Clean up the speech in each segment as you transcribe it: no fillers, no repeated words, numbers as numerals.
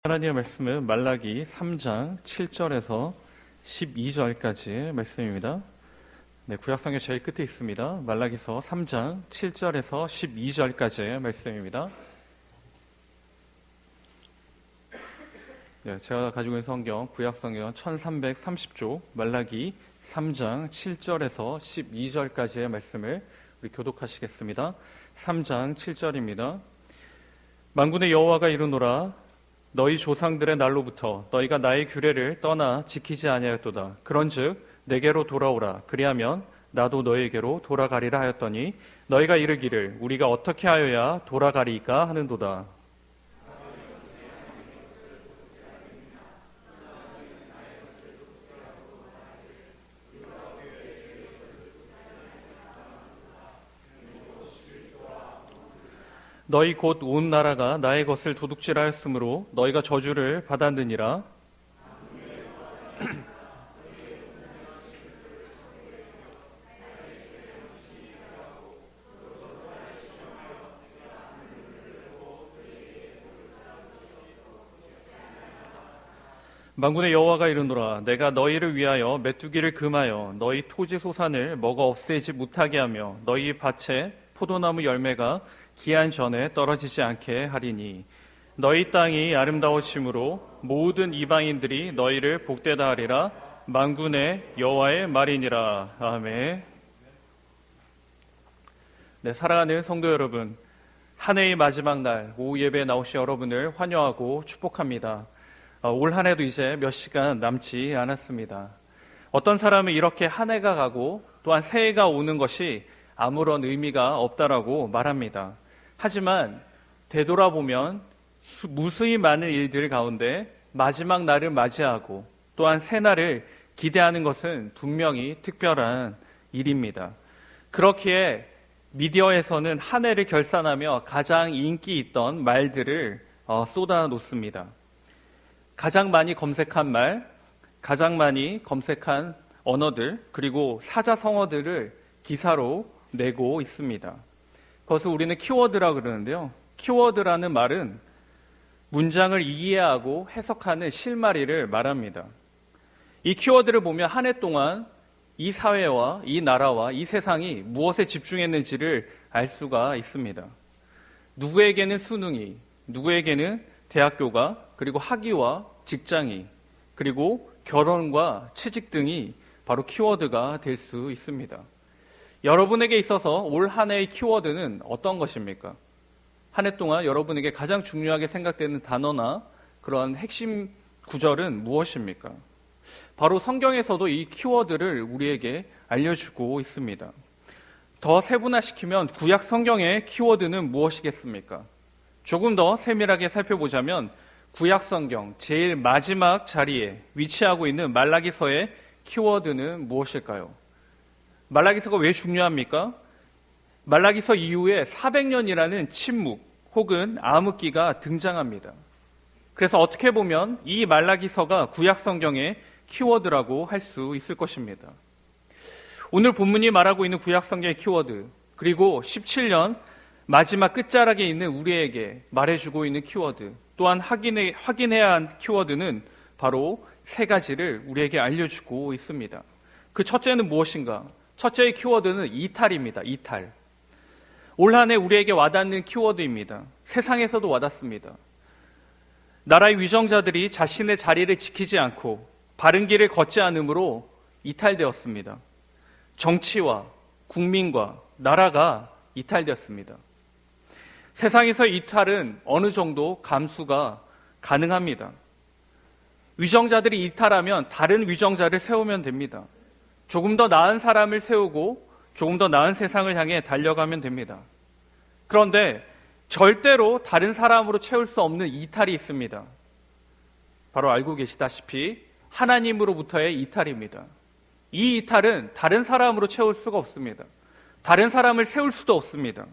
하나님의 말씀은 말라기 3장 7절에서 12절까지의 말씀입니다. 네, 구약성경 제일 끝에 있습니다. 말라기서 3장 7절에서 12절까지의 말씀입니다. 네, 제가 가지고 있는 성경, 구약성경 1330쪽 말라기 3장 7절에서 12절까지의 말씀을 우리 교독하시겠습니다. 3장 7절입니다. 만군의 여호와가 이르노라 너희 조상들의 날로부터 너희가 나의 규례를 떠나 지키지 아니하였도다. 그런즉 내게로 돌아오라. 그리하면 나도 너희에게로 돌아가리라 하였더니 너희가 이르기를 우리가 어떻게 하여야 돌아가리까 하는도다. 너희 곧 온 나라가 나의 것을 도둑질하였으므로 너희가 저주를 받았느니라. 만군의 여호와가 이르노라 내가 너희를 위하여 메뚜기를 금하여 너희 토지 소산을 먹어 없애지 못하게 하며 너희 밭에 포도나무 열매가 기한 전에 떨어지지 않게 하리니 너희 땅이 아름다우심으로 모든 이방인들이 너희를 복되다 하리라. 만군의 여호와의 말이니라. 아멘. 네, 사랑하는 성도 여러분, 한 해의 마지막 날 오후 예배에 나오신 여러분을 환영하고 축복합니다. 올 한 해도 이제 몇 시간 남지 않았습니다. 어떤 사람은 이렇게 한 해가 가고 또한 새해가 오는 것이 아무런 의미가 없다라고 말합니다. 하지만 되돌아보면 무수히 많은 일들 가운데 마지막 날을 맞이하고 또한 새날을 기대하는 것은 분명히 특별한 일입니다. 그렇기에 미디어에서는 한 해를 결산하며 가장 인기 있던 말들을 쏟아놓습니다. 가장 많이 검색한 말, 가장 많이 검색한 언어들, 그리고 사자성어들을 기사로 내고 있습니다. 그것을 우리는 키워드라고 그러는데요. 키워드라는 말은 문장을 이해하고 해석하는 실마리를 말합니다. 이 키워드를 보면 한 해 동안 이 사회와 이 나라와 이 세상이 무엇에 집중했는지를 알 수가 있습니다. 누구에게는 수능이, 누구에게는 대학교가, 그리고 학위와 직장이, 그리고 결혼과 취직 등이 바로 키워드가 될 수 있습니다. 여러분에게 있어서 올 한 해의 키워드는 어떤 것입니까? 한 해 동안 여러분에게 가장 중요하게 생각되는 단어나 그런 핵심 구절은 무엇입니까? 바로 성경에서도 이 키워드를 우리에게 알려주고 있습니다. 더 세분화시키면 구약 성경의 키워드는 무엇이겠습니까? 조금 더 세밀하게 살펴보자면 구약 성경 제일 마지막 자리에 위치하고 있는 말라기서의 키워드는 무엇일까요? 말라기서가 왜 중요합니까? 말라기서 이후에 400년이라는 침묵 혹은 암흑기가 등장합니다. 그래서 어떻게 보면 이 말라기서가 구약 성경의 키워드라고 할 수 있을 것입니다. 오늘 본문이 말하고 있는 구약 성경의 키워드, 그리고 17년 마지막 끝자락에 있는 우리에게 말해주고 있는 키워드, 또한 확인해야 한 키워드는 바로 세 가지를 우리에게 알려주고 있습니다. 그 첫째는 무엇인가? 첫째의 키워드는 이탈입니다. 이탈. 올 한 해 우리에게 와닿는 키워드입니다. 세상에서도 와닿습니다. 나라의 위정자들이 자신의 자리를 지키지 않고 바른 길을 걷지 않으므로 이탈되었습니다. 정치와 국민과 나라가 이탈되었습니다. 세상에서의 이탈은 어느 정도 감수가 가능합니다. 위정자들이 이탈하면 다른 위정자를 세우면 됩니다. 조금 더 나은 사람을 세우고 조금 더 나은 세상을 향해 달려가면 됩니다. 그런데 절대로 다른 사람으로 채울 수 없는 이탈이 있습니다. 바로 알고 계시다시피 하나님으로부터의 이탈입니다. 이 이탈은 다른 사람으로 채울 수가 없습니다. 다른 사람을 세울 수도 없습니다.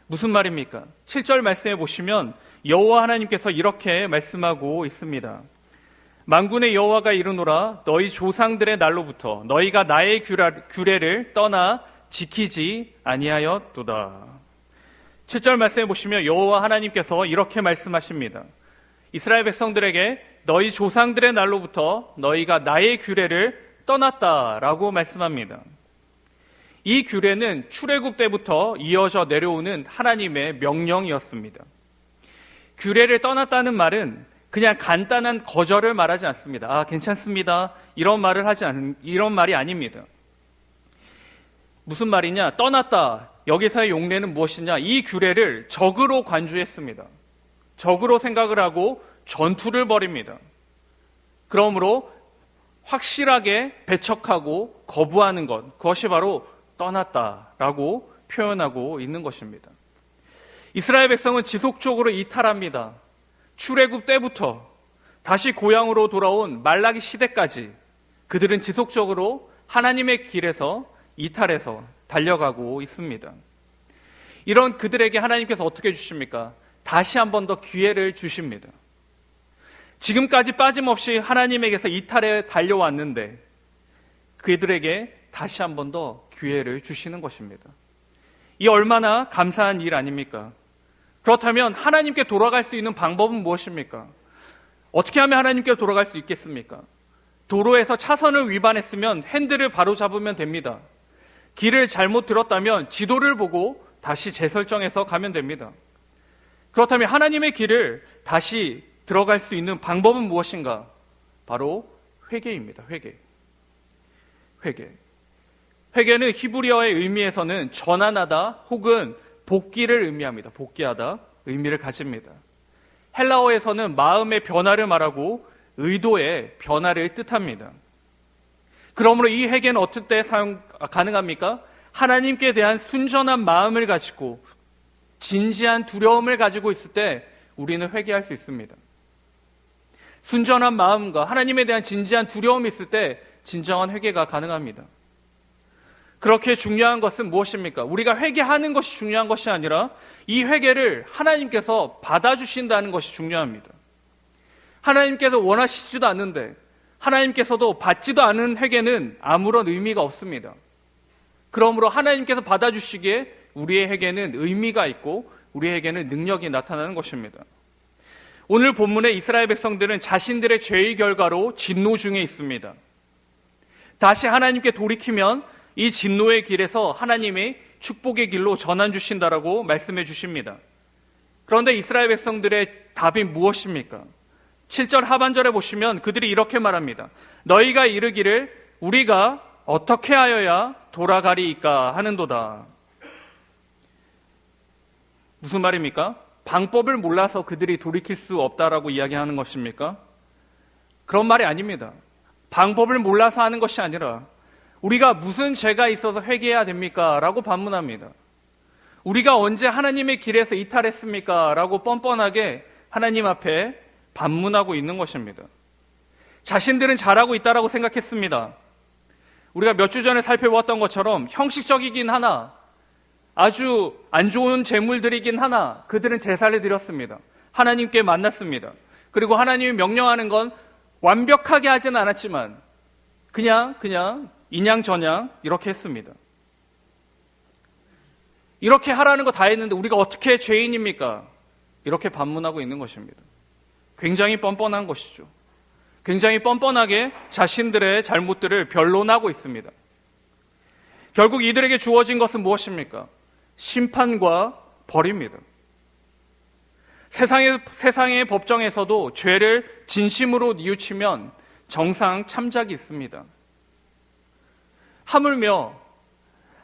무슨 말입니까? 7절 말씀해 보시면 여호와 하나님께서 이렇게 말씀하고 있습니다. 만군의 여호와가 이르노라 너희 조상들의 날로부터 너희가 나의 규례를 떠나 지키지 아니하였도다. 7절 말씀해 보시면 여호와 하나님께서 이렇게 말씀하십니다. 이스라엘 백성들에게 너희 조상들의 날로부터 너희가 나의 규례를 떠났다라고 말씀합니다. 이 규례는 출애굽 때부터 이어져 내려오는 하나님의 명령이었습니다. 규례를 떠났다는 말은 그냥 간단한 거절을 말하지 않습니다. 괜찮습니다. 이런 말이 아닙니다. 무슨 말이냐? 떠났다. 여기서의 용례는 무엇이냐? 이 규례를 적으로 관주했습니다. 적으로 생각을 하고 전투를 벌입니다. 그러므로 확실하게 배척하고 거부하는 것, 그것이 바로 떠났다라고 표현하고 있는 것입니다. 이스라엘 백성은 지속적으로 이탈합니다. 출애굽 때부터 다시 고향으로 돌아온 말라기 시대까지 그들은 지속적으로 하나님의 길에서 이탈해서 달려가고 있습니다. 이런 그들에게 하나님께서 어떻게 해주십니까? 다시 한 번 더 기회를 주십니다. 지금까지 빠짐없이 하나님에게서 이탈해 달려왔는데 그들에게 다시 한 번 더 기회를 주시는 것입니다. 이 얼마나 감사한 일 아닙니까? 그렇다면 하나님께 돌아갈 수 있는 방법은 무엇입니까? 어떻게 하면 하나님께 돌아갈 수 있겠습니까? 도로에서 차선을 위반했으면 핸들을 바로 잡으면 됩니다. 길을 잘못 들었다면 지도를 보고 다시 재설정해서 가면 됩니다. 그렇다면 하나님의 길을 다시 들어갈 수 있는 방법은 무엇인가? 바로 회개입니다. 회개는 히브리어의 의미에서는 전환하다 혹은 복귀를 의미합니다. 복귀하다 의미를 가집니다. 헬라어에서는 마음의 변화를 말하고 의도의 변화를 뜻합니다. 그러므로 이 회개는 어떨 때 가능합니까? 하나님께 대한 순전한 마음을 가지고 진지한 두려움을 가지고 있을 때 우리는 회개할 수 있습니다. 순전한 마음과 하나님에 대한 진지한 두려움이 있을 때 진정한 회개가 가능합니다. 그렇게 중요한 것은 무엇입니까? 우리가 회개하는 것이 중요한 것이 아니라 이 회개를 하나님께서 받아주신다는 것이 중요합니다. 하나님께서 원하시지도 않는데 하나님께서도 받지도 않은 회개는 아무런 의미가 없습니다. 그러므로 하나님께서 받아주시기에 우리의 회개는 의미가 있고 우리에게는 능력이 나타나는 것입니다. 오늘 본문의 이스라엘 백성들은 자신들의 죄의 결과로 진노 중에 있습니다. 다시 하나님께 돌이키면 이 진노의 길에서 하나님이 축복의 길로 전환 주신다라고 말씀해 주십니다. 그런데 이스라엘 백성들의 답이 무엇입니까? 7절 하반절에 보시면 그들이 이렇게 말합니다. 너희가 이르기를 우리가 어떻게 하여야 돌아가리이까 하는도다. 무슨 말입니까? 방법을 몰라서 그들이 돌이킬 수 없다라고 이야기하는 것입니까? 그런 말이 아닙니다. 방법을 몰라서 하는 것이 아니라 우리가 무슨 죄가 있어서 회개해야 됩니까? 라고 반문합니다. 우리가 언제 하나님의 길에서 이탈했습니까? 라고 뻔뻔하게 하나님 앞에 반문하고 있는 것입니다. 자신들은 잘하고 있다라고 생각했습니다. 우리가 몇 주 전에 살펴보았던 것처럼 형식적이긴 하나 아주 안 좋은 재물들이긴 하나 그들은 제사를 드렸습니다. 하나님께 만났습니다. 그리고 하나님이 명령하는 건 완벽하게 하지는 않았지만 그냥 인양전양 이렇게 했습니다. 이렇게 하라는 거 다 했는데 우리가 어떻게 죄인입니까? 이렇게 반문하고 있는 것입니다. 굉장히 뻔뻔한 것이죠. 굉장히 뻔뻔하게 자신들의 잘못들을 변론하고 있습니다. 결국 이들에게 주어진 것은 무엇입니까? 심판과 벌입니다. 세상의 법정에서도 죄를 진심으로 뉘우치면 정상 참작이 있습니다. 하물며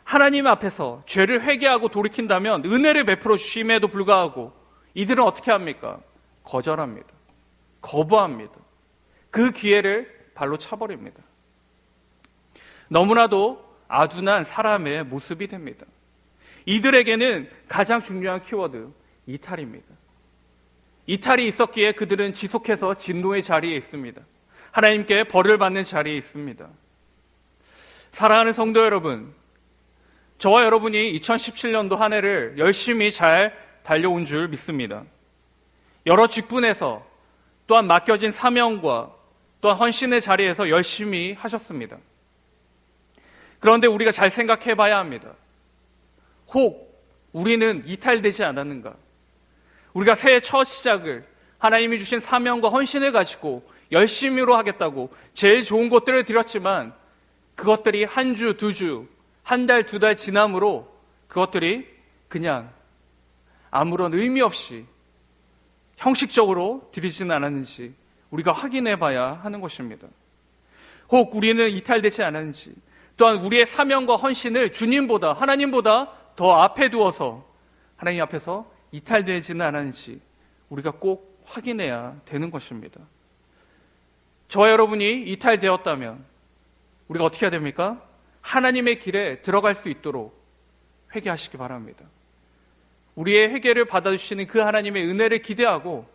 하나님 앞에서 죄를 회개하고 돌이킨다면 은혜를 베풀어 주심에도 불구하고 이들은 어떻게 합니까? 거절합니다. 거부합니다. 그 기회를 발로 차버립니다. 너무나도 아둔한 사람의 모습이 됩니다. 이들에게는 가장 중요한 키워드, 이탈입니다. 이탈이 있었기에 그들은 지속해서 진노의 자리에 있습니다. 하나님께 벌을 받는 자리에 있습니다. 사랑하는 성도 여러분, 저와 여러분이 2017년도 한 해를 열심히 잘 달려온 줄 믿습니다. 여러 직분에서 또한 맡겨진 사명과 또한 헌신의 자리에서 열심히 하셨습니다. 그런데 우리가 잘 생각해 봐야 합니다. 혹 우리는 이탈되지 않았는가? 우리가 새해 첫 시작을 하나님이 주신 사명과 헌신을 가지고 열심히로 하겠다고 제일 좋은 것들을 드렸지만 그것들이 한 주, 두 주, 한 달, 두 달 지남으로 그것들이 그냥 아무런 의미 없이 형식적으로 드리지는 않았는지 우리가 확인해 봐야 하는 것입니다. 혹 우리는 이탈되지 않았는지, 또한 우리의 사명과 헌신을 주님보다, 하나님보다 더 앞에 두어서 하나님 앞에서 이탈되지는 않았는지 우리가 꼭 확인해야 되는 것입니다. 저와 여러분이 이탈되었다면 우리가 어떻게 해야 됩니까? 하나님의 길에 들어갈 수 있도록 회개하시기 바랍니다. 우리의 회개를 받아주시는 그 하나님의 은혜를 기대하고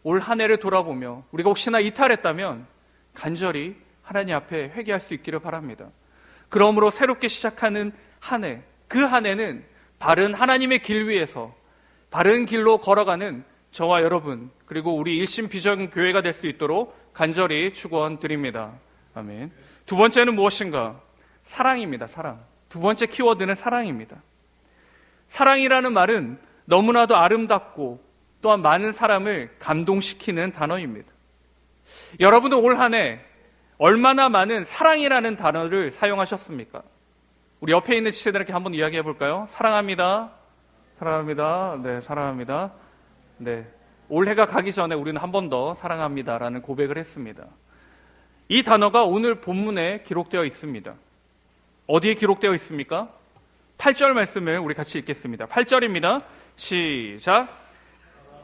올 한 해를 돌아보며 우리가 혹시나 이탈했다면 간절히 하나님 앞에 회개할 수 있기를 바랍니다. 그러므로 새롭게 시작하는 한 해, 그 한 해는 바른 하나님의 길 위에서 바른 길로 걸어가는 저와 여러분, 그리고 우리 일심비전교회가 될 수 있도록 간절히 축원드립니다. 아멘. 두 번째는 무엇인가? 사랑입니다. 사랑. 두 번째 키워드는 사랑입니다. 사랑이라는 말은 너무나도 아름답고 또한 많은 사람을 감동시키는 단어입니다. 여러분은 올 한 해 얼마나 많은 사랑이라는 단어를 사용하셨습니까? 우리 옆에 있는 지체들에게 한번 이야기해 볼까요? 사랑합니다. 사랑합니다. 네, 사랑합니다. 네. 올해가 가기 전에 우리는 한 번 더 사랑합니다라는 고백을 했습니다. 이 단어가 오늘 본문에 기록되어 있습니다. 어디에 기록되어 있습니까? 8절 말씀을 우리 같이 읽겠습니다. 8절입니다. 시작.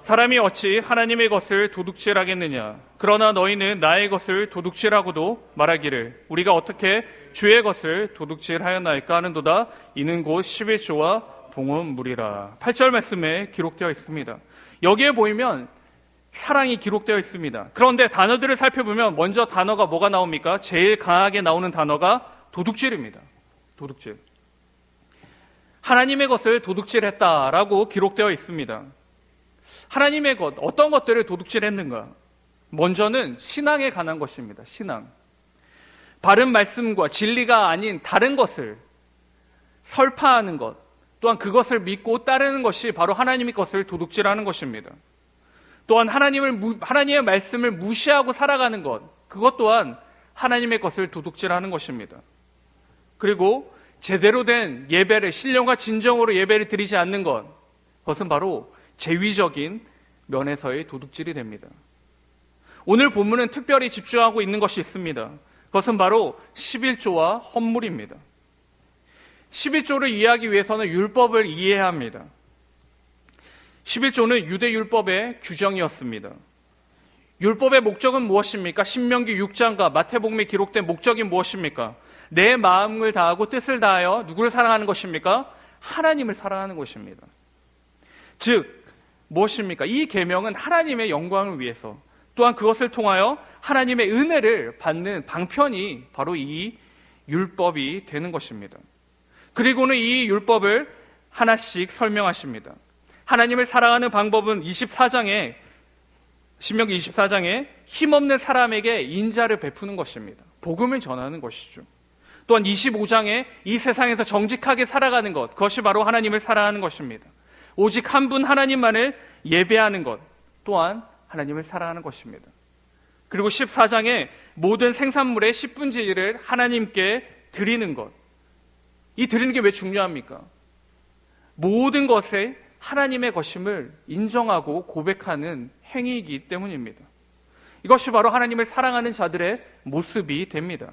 사람이 어찌 하나님의 것을 도둑질하겠느냐? 그러나 너희는 나의 것을 도둑질하고도 말하기를 우리가 어떻게 주의 것을 도둑질하였나이까 하는도다. 이는 곧 11조와 봉헌물이라. 8절 말씀에 기록되어 있습니다. 여기에 보이면 사랑이 기록되어 있습니다. 그런데 단어들을 살펴보면 먼저 단어가 뭐가 나옵니까? 제일 강하게 나오는 단어가 도둑질입니다. 도둑질. 하나님의 것을 도둑질했다라고 기록되어 있습니다. 하나님의 것, 어떤 것들을 도둑질했는가? 먼저는 신앙에 관한 것입니다. 신앙. 바른 말씀과 진리가 아닌 다른 것을 설파하는 것, 또한 그것을 믿고 따르는 것이 바로 하나님의 것을 도둑질하는 것입니다. 또한 하나님의 말씀을 무시하고 살아가는 것, 그것 또한 하나님의 것을 도둑질하는 것입니다. 그리고 제대로 된 예배를, 신령과 진정으로 예배를 드리지 않는 것, 그것은 바로 제위적인 면에서의 도둑질이 됩니다. 오늘 본문은 특별히 집중하고 있는 것이 있습니다. 그것은 바로 11조와 헌물입니다. 11조를 이해하기 위해서는 율법을 이해해야 합니다. 11조는 유대 율법의 규정이었습니다. 율법의 목적은 무엇입니까? 신명기 6장과 마태복음에 기록된 목적이 무엇입니까? 내 마음을 다하고 뜻을 다하여 누구를 사랑하는 것입니까? 하나님을 사랑하는 것입니다. 즉 무엇입니까? 이 계명은 하나님의 영광을 위해서, 또한 그것을 통하여 하나님의 은혜를 받는 방편이 바로 이 율법이 되는 것입니다. 그리고는 이 율법을 하나씩 설명하십니다. 하나님을 사랑하는 방법은 24장에, 신명기 24장에 힘없는 사람에게 인자를 베푸는 것입니다. 복음을 전하는 것이죠. 또한 25장에 이 세상에서 정직하게 살아가는 것, 그것이 바로 하나님을 사랑하는 것입니다. 오직 한 분 하나님만을 예배하는 것 또한 하나님을 사랑하는 것입니다. 그리고 14장에 모든 생산물의 10분의 1을 하나님께 드리는 것, 이 드리는 게 왜 중요합니까? 모든 것에 하나님의 것임을 인정하고 고백하는 행위이기 때문입니다. 이것이 바로 하나님을 사랑하는 자들의 모습이 됩니다.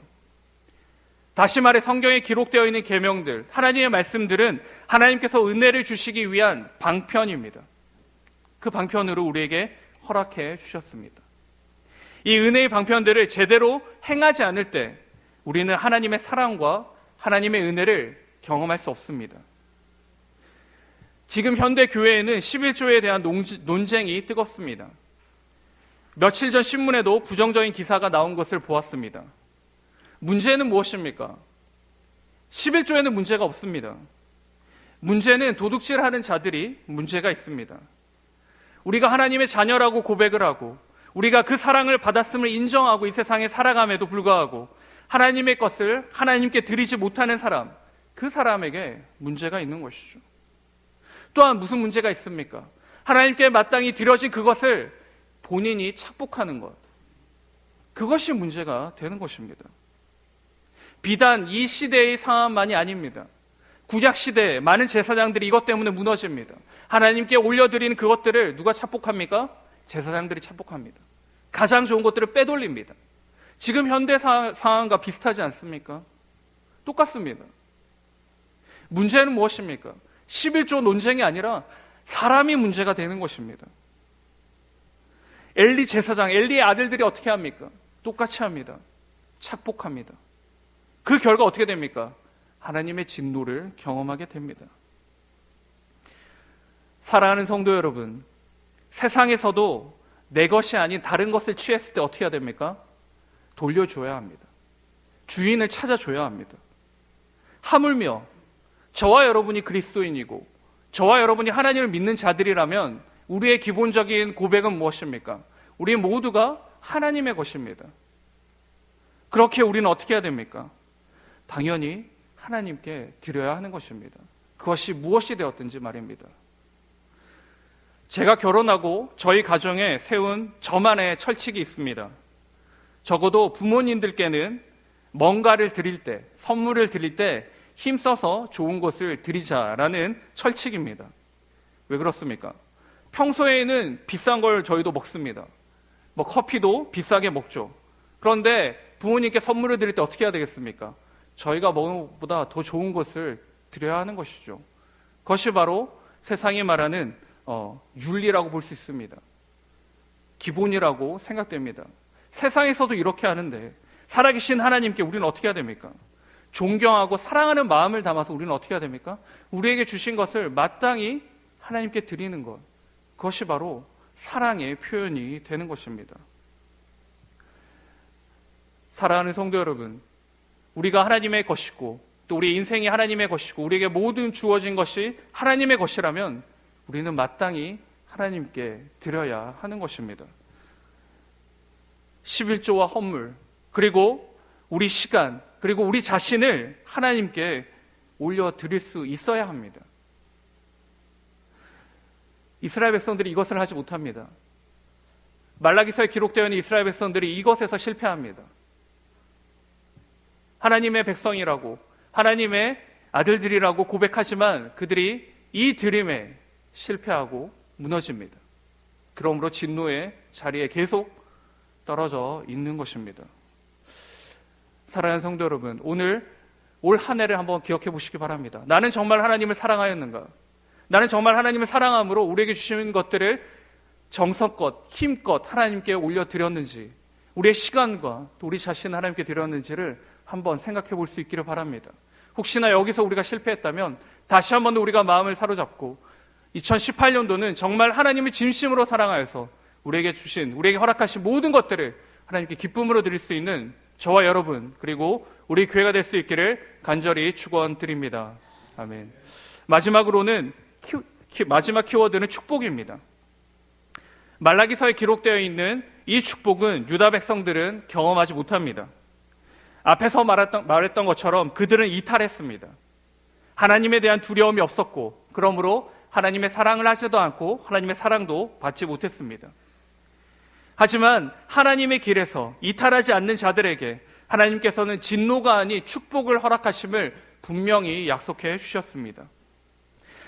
다시 말해 성경에 기록되어 있는 계명들, 하나님의 말씀들은 하나님께서 은혜를 주시기 위한 방편입니다. 그 방편으로 우리에게 허락해 주셨습니다. 이 은혜의 방편들을 제대로 행하지 않을 때 우리는 하나님의 사랑과 하나님의 은혜를 경험할 수 없습니다. 지금 현대 교회에는 11조에 대한 논쟁이 뜨겁습니다. 며칠 전 신문에도 부정적인 기사가 나온 것을 보았습니다. 문제는 무엇입니까? 11조에는 문제가 없습니다. 문제는 도둑질하는 자들이 문제가 있습니다. 우리가 하나님의 자녀라고 고백을 하고 우리가 그 사랑을 받았음을 인정하고 이 세상에 살아감에도 불구하고 하나님의 것을 하나님께 드리지 못하는 사람, 그 사람에게 문제가 있는 것이죠. 또한 무슨 문제가 있습니까? 하나님께 마땅히 드려진 그것을 본인이 착복하는 것, 그것이 문제가 되는 것입니다. 비단 이 시대의 상황만이 아닙니다. 구약시대에 많은 제사장들이 이것 때문에 무너집니다. 하나님께 올려드리는 그것들을 누가 착복합니까? 제사장들이 착복합니다. 가장 좋은 것들을 빼돌립니다. 지금 현대 상황과 비슷하지 않습니까? 똑같습니다. 문제는 무엇입니까? 11조 논쟁이 아니라 사람이 문제가 되는 것입니다. 엘리 제사장, 엘리의 아들들이 어떻게 합니까? 똑같이 합니다. 착복합니다. 그 결과 어떻게 됩니까? 하나님의 진노를 경험하게 됩니다. 사랑하는 성도 여러분, 세상에서도 내 것이 아닌 다른 것을 취했을 때 어떻게 해야 됩니까? 돌려줘야 합니다. 주인을 찾아줘야 합니다. 하물며 저와 여러분이 그리스도인이고 저와 여러분이 하나님을 믿는 자들이라면 우리의 기본적인 고백은 무엇입니까? 우리 모두가 하나님의 것입니다. 그렇게 우리는 어떻게 해야 됩니까? 당연히 하나님께 드려야 하는 것입니다. 그것이 무엇이 되었든지 말입니다. 제가 결혼하고 저희 가정에 세운 저만의 철칙이 있습니다. 적어도 부모님들께는 뭔가를 드릴 때, 선물을 드릴 때 힘써서 좋은 것을 드리자라는 철칙입니다. 왜 그렇습니까? 평소에는 비싼 걸 저희도 먹습니다. 커피도 비싸게 먹죠. 그런데 부모님께 선물을 드릴 때 어떻게 해야 되겠습니까? 저희가 먹는 것보다 더 좋은 것을 드려야 하는 것이죠. 그것이 바로 세상이 말하는 윤리라고 볼 수 있습니다. 기본이라고 생각됩니다. 세상에서도 이렇게 하는데 살아계신 하나님께 우리는 어떻게 해야 됩니까? 존경하고 사랑하는 마음을 담아서 우리는 어떻게 해야 됩니까? 우리에게 주신 것을 마땅히 하나님께 드리는 것, 그것이 바로 사랑의 표현이 되는 것입니다. 사랑하는 성도 여러분, 우리가 하나님의 것이고 또 우리 인생이 하나님의 것이고 우리에게 모든 주어진 것이 하나님의 것이라면 우리는 마땅히 하나님께 드려야 하는 것입니다. 11조와 헌물, 그리고 우리 시간, 그리고 우리 자신을 하나님께 올려드릴 수 있어야 합니다. 이스라엘 백성들이 이것을 하지 못합니다. 말라기서에 기록되어 있는 이스라엘 백성들이 이것에서 실패합니다. 하나님의 백성이라고, 하나님의 아들들이라고 고백하지만 그들이 이 드림에 실패하고 무너집니다. 그러므로 진노의 자리에 계속 떨어져 있는 것입니다. 사랑하는 성도 여러분, 올 한 해를 한번 기억해 보시기 바랍니다. 나는 정말 하나님을 사랑하였는가? 나는 정말 하나님을 사랑함으로 우리에게 주신 것들을 정성껏, 힘껏 하나님께 올려드렸는지, 우리의 시간과 또 우리 자신을 하나님께 드렸는지를 한번 생각해 볼 수 있기를 바랍니다. 혹시나 여기서 우리가 실패했다면 다시 한번 우리가 마음을 사로잡고 2018년도는 정말 하나님을 진심으로 사랑하여서 우리에게 주신, 우리에게 허락하신 모든 것들을 하나님께 기쁨으로 드릴 수 있는 저와 여러분, 그리고 우리 교회가 될 수 있기를 간절히 축원드립니다. 아멘. 마지막으로는 마지막 키워드는 축복입니다. 말라기서에 기록되어 있는 이 축복은 유다 백성들은 경험하지 못합니다. 앞에서 말했던 것처럼 그들은 이탈했습니다. 하나님에 대한 두려움이 없었고, 그러므로 하나님의 사랑을 하지도 않고 하나님의 사랑도 받지 못했습니다. 하지만 하나님의 길에서 이탈하지 않는 자들에게 하나님께서는 진노가 아닌 축복을 허락하심을 분명히 약속해 주셨습니다.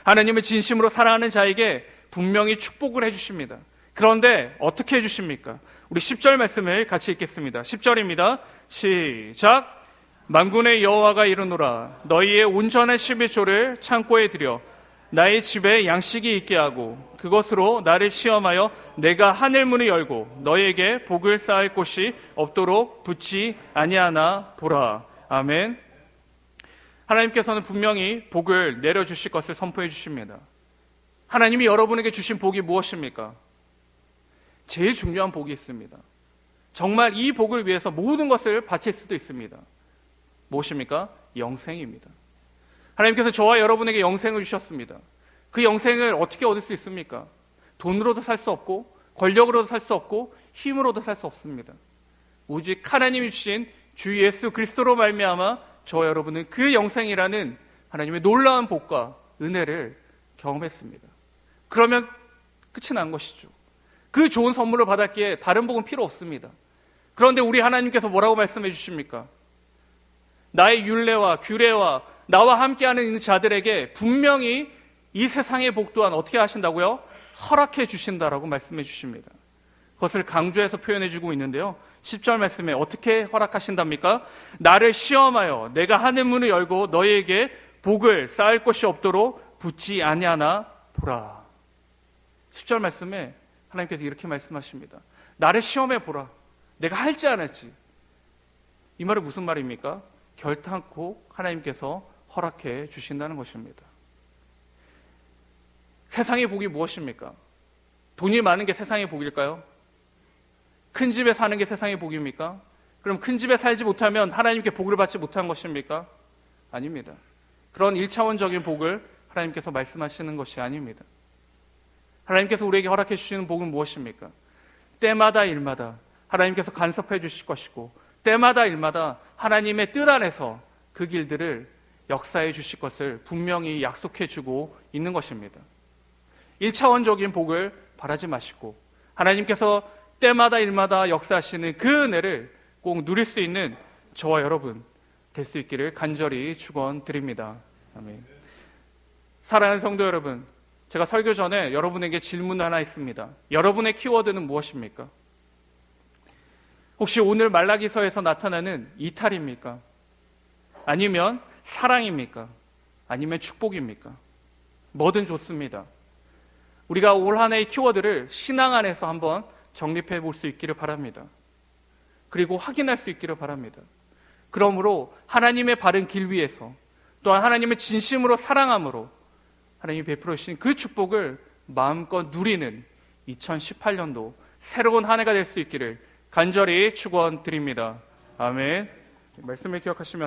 하나님을 진심으로 사랑하는 자에게 분명히 축복을 해주십니다. 그런데 어떻게 해주십니까? 우리 10절 말씀을 같이 읽겠습니다. 10절입니다. 시작. 만군의 여호와가 이르노라. 너희의 온전한 11조를 창고에 들여 나의 집에 양식이 있게 하고 그것으로 나를 시험하여 내가 하늘문을 열고 너희에게 복을 쌓을 곳이 없도록 붙지 아니하나 보라. 아멘. 하나님께서는 분명히 복을 내려주실 것을 선포해 주십니다. 하나님이 여러분에게 주신 복이 무엇입니까? 제일 중요한 복이 있습니다. 정말 이 복을 위해서 모든 것을 바칠 수도 있습니다. 무엇입니까? 영생입니다. 하나님께서 저와 여러분에게 영생을 주셨습니다. 그 영생을 어떻게 얻을 수 있습니까? 돈으로도 살 수 없고 권력으로도 살 수 없고 힘으로도 살 수 없습니다. 오직 하나님이 주신 주 예수 그리스도로 말미암아 저와 여러분은 그 영생이라는 하나님의 놀라운 복과 은혜를 경험했습니다. 그러면 끝이 난 것이죠. 그 좋은 선물을 받았기에 다른 복은 필요 없습니다. 그런데 우리 하나님께서 뭐라고 말씀해 주십니까? 나의 율례와 규례와 나와 함께하는 있는 자들에게 분명히 이 세상의 복 또한 어떻게 하신다고요? 허락해 주신다라고 말씀해 주십니다. 그것을 강조해서 표현해 주고 있는데요. 10절 말씀에 어떻게 허락하신답니까? 나를 시험하여 내가 하늘문을 열고 너희에게 복을 쌓을 것이 없도록 붙지 아니하나 보라. 10절 말씀에 하나님께서 이렇게 말씀하십니다. 나를 시험해 보라. 내가 할지 안 할지. 이 말은 무슨 말입니까? 결탄코 하나님께서 허락해 주신다는 것입니다. 세상의 복이 무엇입니까? 돈이 많은 게 세상의 복일까요? 큰 집에 사는 게 세상의 복입니까? 그럼 큰 집에 살지 못하면 하나님께 복을 받지 못한 것입니까? 아닙니다. 그런 1차원적인 복을 하나님께서 말씀하시는 것이 아닙니다. 하나님께서 우리에게 허락해 주시는 복은 무엇입니까? 때마다 일마다 하나님께서 간섭해 주실 것이고 때마다 일마다 하나님의 뜻 안에서 그 길들을 역사해 주실 것을 분명히 약속해 주고 있는 것입니다. 1차원적인 복을 바라지 마시고 하나님께서 때마다 일마다 역사하시는 그 은혜를 꼭 누릴 수 있는 저와 여러분 될 수 있기를 간절히 축원드립니다. 아멘. 사랑하는 성도 여러분, 제가 설교 전에 여러분에게 질문 하나 있습니다. 여러분의 키워드는 무엇입니까? 혹시 오늘 말라기서에서 나타나는 이탈입니까? 아니면 사랑입니까? 아니면 축복입니까? 뭐든 좋습니다. 우리가 올 한 해의 키워드를 신앙 안에서 한번 정립해 볼 수 있기를 바랍니다. 그리고 확인할 수 있기를 바랍니다. 그러므로 하나님의 바른 길 위에서 또한 하나님을 진심으로 사랑함으로 하나님이 베풀어 주신 그 축복을 마음껏 누리는 2018년도 새로운 한 해가 될 수 있기를 간절히 축원드립니다. 아멘. 말씀을 기억하시면